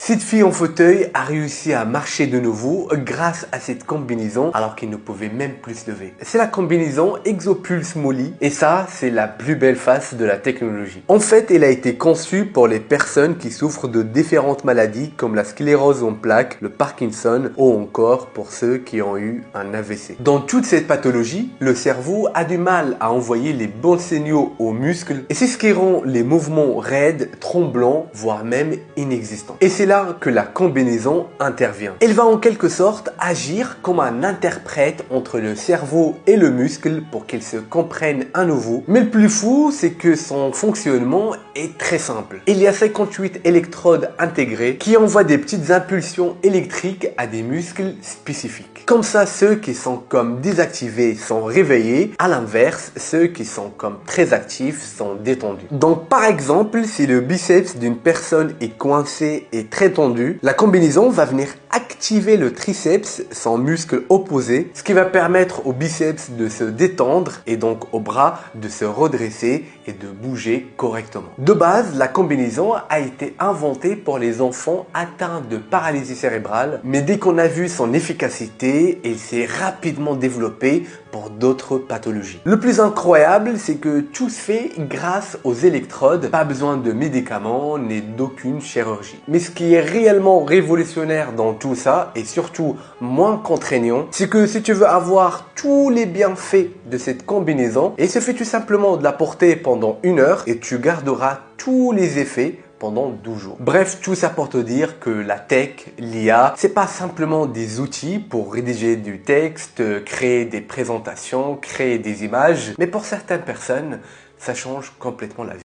Cette fille en fauteuil a réussi à marcher de nouveau grâce à cette combinaison alors qu'il ne pouvait même plus se lever. C'est la combinaison Exopulse Molly et ça, c'est la plus belle face de la technologie. En fait, elle a été conçue pour les personnes qui souffrent de différentes maladies comme la sclérose en plaques, le Parkinson ou encore pour ceux qui ont eu un AVC. Dans toute cette pathologie, le cerveau a du mal à envoyer les bons signaux aux muscles et c'est ce qui rend les mouvements raides, tremblants, voire même inexistants. Et c'est là que la combinaison intervient. Elle va en quelque sorte agir comme un interprète entre le cerveau et le muscle pour qu'ils se comprennent à nouveau. Mais le plus fou, c'est que son fonctionnement est très simple. Il y a 58 électrodes intégrées qui envoient des petites impulsions électriques à des muscles spécifiques. Comme ça, ceux qui sont comme désactivés sont réveillés. À l'inverse, ceux qui sont comme très actifs sont détendus. Donc par exemple, si le biceps d'une personne est coincé et très tendu, la combinaison va venir activer le triceps, son muscle opposé, ce qui va permettre au biceps de se détendre et donc au bras de se redresser et de bouger correctement. De base, la combinaison a été inventée pour les enfants atteints de paralysie cérébrale, mais dès qu'on a vu son efficacité, elle s'est rapidement développée pour d'autres pathologies. Le plus incroyable, c'est que tout se fait grâce aux électrodes, pas besoin de médicaments ni d'aucune chirurgie. Mais ce qui est réellement révolutionnaire dans tout ça, et surtout moins contraignant, c'est que si tu veux avoir tous les bienfaits de cette combinaison, il suffit tout simplement de la porter pendant 1 heure et tu garderas tous les effets pendant 12 jours. Bref, tout ça pour te dire que la tech, l'IA, c'est pas simplement des outils pour rédiger du texte, créer des présentations, créer des images, mais pour certaines personnes, ça change complètement la vie.